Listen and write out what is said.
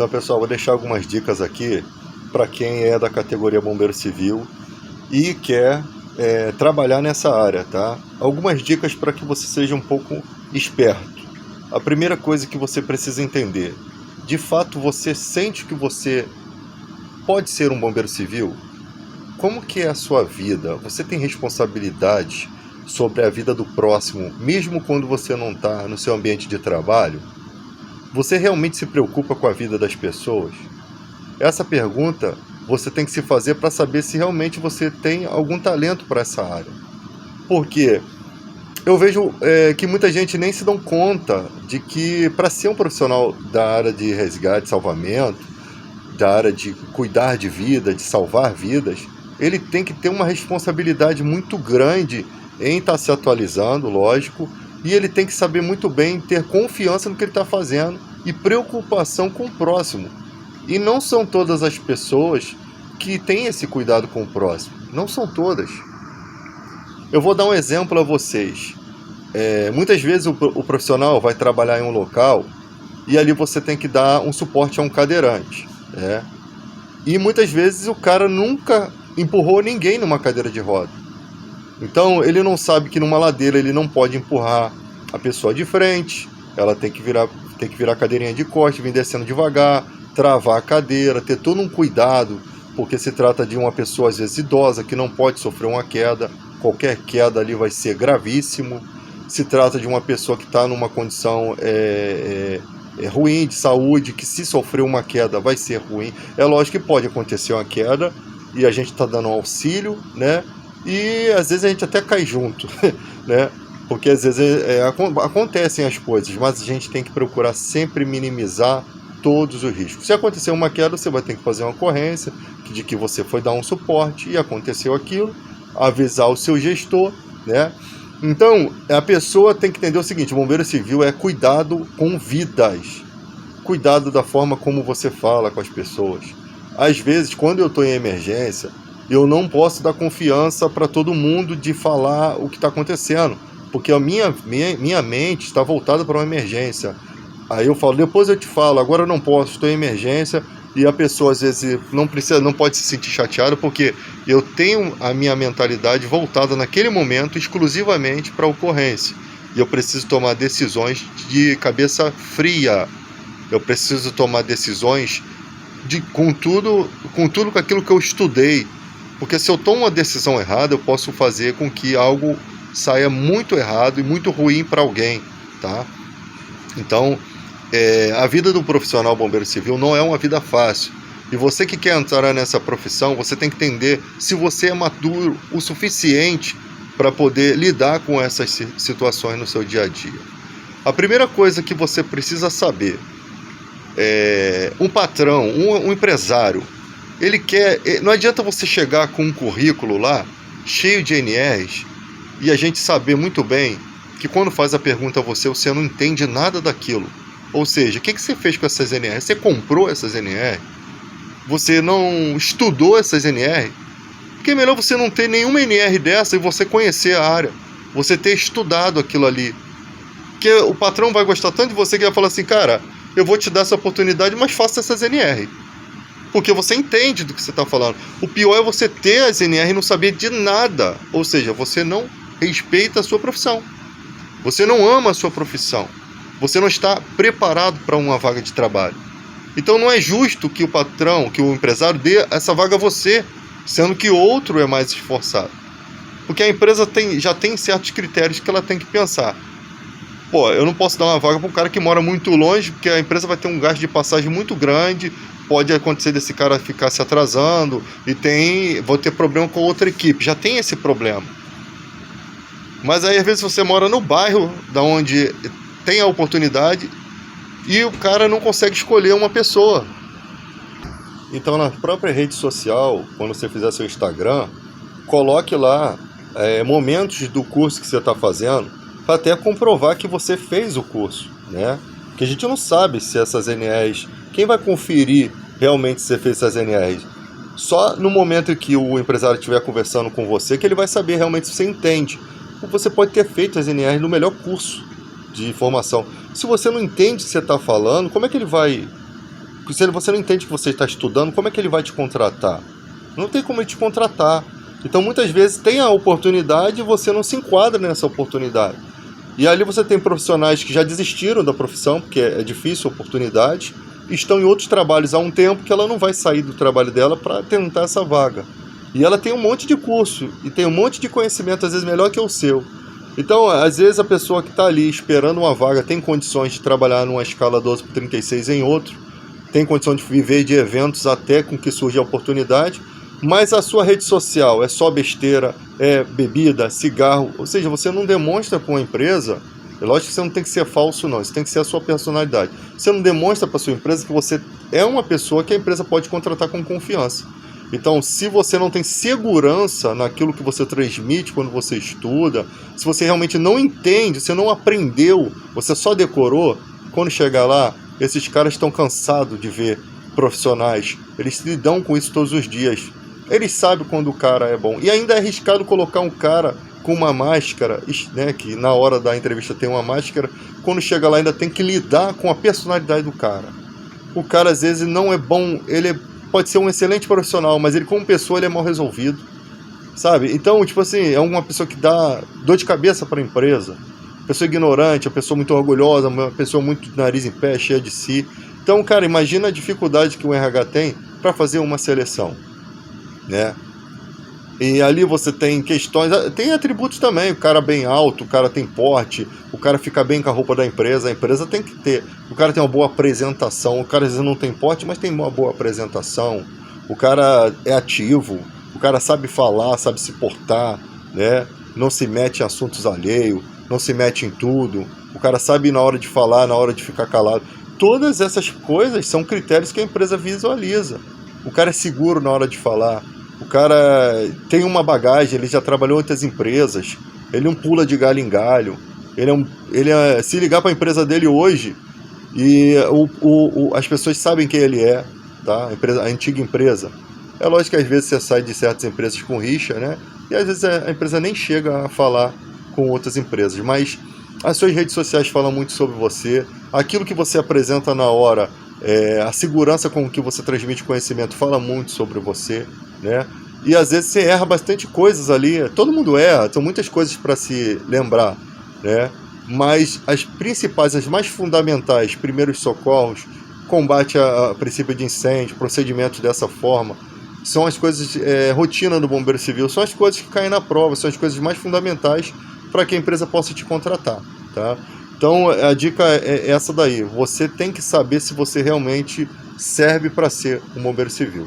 Então, pessoal, vou deixar algumas dicas aqui para quem é da categoria Bombeiro Civil e quer trabalhar nessa área, tá? Algumas dicas para que você seja um pouco esperto. A primeira coisa que você precisa entender: de fato você sente que você pode ser um bombeiro civil? Como que é a sua vida? Você tem responsabilidade sobre a vida do próximo, mesmo quando você não está no seu ambiente de trabalho? Você realmente se preocupa com a vida das pessoas? Essa pergunta você tem que se fazer para saber se realmente você tem algum talento para essa área. Porque eu vejo que muita gente nem se dão conta de que para ser um profissional da área de resgate, salvamento, da área de cuidar de vida, de salvar vidas, ele tem que ter uma responsabilidade muito grande em estar se atualizando, lógico, e ele tem que saber muito bem ter confiança no que ele está fazendo e preocupação com o próximo. E não são todas as pessoas que têm esse cuidado com o próximo. Não são todas. Eu vou dar um exemplo a vocês. Muitas vezes o profissional vai trabalhar em um local e ali você tem que dar um suporte a um cadeirante. E muitas vezes o cara nunca empurrou ninguém numa cadeira de roda. Então ele não sabe que numa ladeira ele não pode empurrar a pessoa de frente, ela tem que virar a cadeirinha de costas, vir descendo devagar, travar a cadeira, ter todo um cuidado, porque se trata de uma pessoa às vezes idosa que não pode sofrer uma queda, qualquer queda ali vai ser gravíssimo. Se trata de uma pessoa que está numa condição ruim de saúde, que se sofrer uma queda vai ser ruim. É lógico que pode acontecer uma queda e a gente está dando um auxílio, né? E às vezes a gente até cai junto, né? Porque às vezes acontecem as coisas, mas a gente tem que procurar sempre minimizar todos os riscos. Se acontecer uma queda, você vai ter que fazer uma ocorrência de que você foi dar um suporte e aconteceu aquilo, avisar o seu gestor, né? Então, a pessoa tem que entender o seguinte: o bombeiro civil é cuidado com vidas, cuidado da forma como você fala com as pessoas. Às vezes, quando eu estou em emergência, eu não posso dar confiança para todo mundo de falar o que está acontecendo, porque a minha mente está voltada para uma emergência. Aí eu falo, depois eu te falo, agora eu não posso, estou em emergência, e a pessoa às vezes não pode se sentir chateada, porque eu tenho a minha mentalidade voltada naquele momento exclusivamente para a ocorrência, e eu preciso tomar decisões de cabeça fria, eu preciso tomar decisões com tudo com aquilo que eu estudei, porque se eu tomo uma decisão errada, eu posso fazer com que algo saia muito errado e muito ruim para alguém, tá? Então, a vida do profissional bombeiro civil não é uma vida fácil. E você que quer entrar nessa profissão, você tem que entender se você é maduro o suficiente para poder lidar com essas situações no seu dia a dia. A primeira coisa que você precisa saber um patrão, um empresário, ele quer. Não adianta você chegar com um currículo lá, cheio de NRs, e a gente saber muito bem que quando faz a pergunta a você não entende nada daquilo. Ou seja, o que você fez com essas NR? Você comprou essas NR? Você não estudou essas NR? Porque é melhor você não ter nenhuma NR dessa e você conhecer a área. Você ter estudado aquilo ali. Porque o patrão vai gostar tanto de você que vai falar assim, cara, eu vou te dar essa oportunidade, mas faça essas NR. Porque você entende do que você está falando. O pior é você ter as NR e não saber de nada. Ou seja, você não respeita a sua profissão. Você não ama a sua profissão. Você não está preparado para uma vaga de trabalho. Então não é justo que o patrão, que o empresário dê essa vaga a você, sendo que outro é mais esforçado. Porque a empresa já tem certos critérios que ela tem que pensar. Pô, eu não posso dar uma vaga para um cara que mora muito longe, porque a empresa vai ter um gasto de passagem muito grande, pode acontecer desse cara ficar se atrasando, e vou ter problema com outra equipe. Já tem esse problema. Mas aí às vezes você mora no bairro da onde tem a oportunidade e o cara não consegue escolher uma pessoa. Então na própria rede social, quando você fizer seu Instagram, coloque lá momentos do curso que você está fazendo, para até comprovar que você fez o curso, né? Porque a gente não sabe se essas NRs, quem vai conferir realmente se você fez essas NRs? Só no momento em que o empresário estiver conversando com você que ele vai saber realmente se você entende. Você pode ter feito as NRs no melhor curso de formação. Se você não entende o que você está falando, como é que ele vai Se você não entende que você está estudando, como é que ele vai te contratar? Não tem como ele te contratar. Então, muitas vezes, tem a oportunidade e você não se enquadra nessa oportunidade. E ali você tem profissionais que já desistiram da profissão, porque é difícil a oportunidade, e estão em outros trabalhos há um tempo que ela não vai sair do trabalho dela para tentar essa vaga. E ela tem um monte de curso, e tem um monte de conhecimento, às vezes melhor que o seu. Então, às vezes, a pessoa que está ali esperando uma vaga tem condições de trabalhar numa escala 12/36 em outro, tem condição de viver de eventos até com que surja a oportunidade, mas a sua rede social é só besteira, é bebida, cigarro, ou seja, você não demonstra para uma empresa, é lógico que você não tem que ser falso não, isso tem que ser a sua personalidade, você não demonstra para a sua empresa que você é uma pessoa que a empresa pode contratar com confiança. Então, se você não tem segurança naquilo que você transmite quando você estuda, se você realmente não entende, você não aprendeu, você só decorou, quando chegar lá, esses caras estão cansados de ver profissionais, eles lidam com isso todos os dias. Eles sabem quando o cara é bom. E ainda é arriscado colocar um cara com uma máscara, né, que na hora da entrevista tem uma máscara, quando chega lá ainda tem que lidar com a personalidade do cara. O cara às vezes não é bom, pode ser um excelente profissional, mas ele como pessoa ele é mal resolvido, sabe? Então, tipo assim, é uma pessoa que dá dor de cabeça para a empresa. Pessoa ignorante, uma pessoa muito orgulhosa, uma pessoa muito de nariz em pé, cheia de si. Então, cara, imagina a dificuldade que o RH tem para fazer uma seleção, né? E ali você tem questões, tem atributos também, o cara bem alto, o cara tem porte, o cara fica bem com a roupa da empresa, a empresa tem que ter, o cara tem uma boa apresentação, o cara às vezes não tem porte, mas tem uma boa apresentação, o cara é ativo, o cara sabe falar, sabe se portar, né? Não se mete em assuntos alheios, não se mete em tudo, o cara sabe na hora de falar, na hora de ficar calado. Todas essas coisas são critérios que a empresa visualiza. O cara é seguro na hora de falar, o cara tem uma bagagem, ele já trabalhou em outras empresas, ele não pula de galho em galho, se ligar para a empresa dele hoje, e as pessoas sabem quem ele é, tá? A antiga empresa. É lógico que às vezes você sai de certas empresas com rixa, né? E às vezes a empresa nem chega a falar com outras empresas, mas as suas redes sociais falam muito sobre você, aquilo que você apresenta na hora, a segurança com que você transmite conhecimento fala muito sobre você, né? E às vezes você erra bastante coisas ali, todo mundo erra, são muitas coisas para se lembrar, né? Mas as principais, as mais fundamentais, primeiros socorros, combate a princípio de incêndio, procedimentos dessa forma, são as coisas, rotina do bombeiro civil, são as coisas que caem na prova, são as coisas mais fundamentais para que a empresa possa te contratar, tá? Então a dica é essa daí, você tem que saber se você realmente serve para ser um bombeiro civil.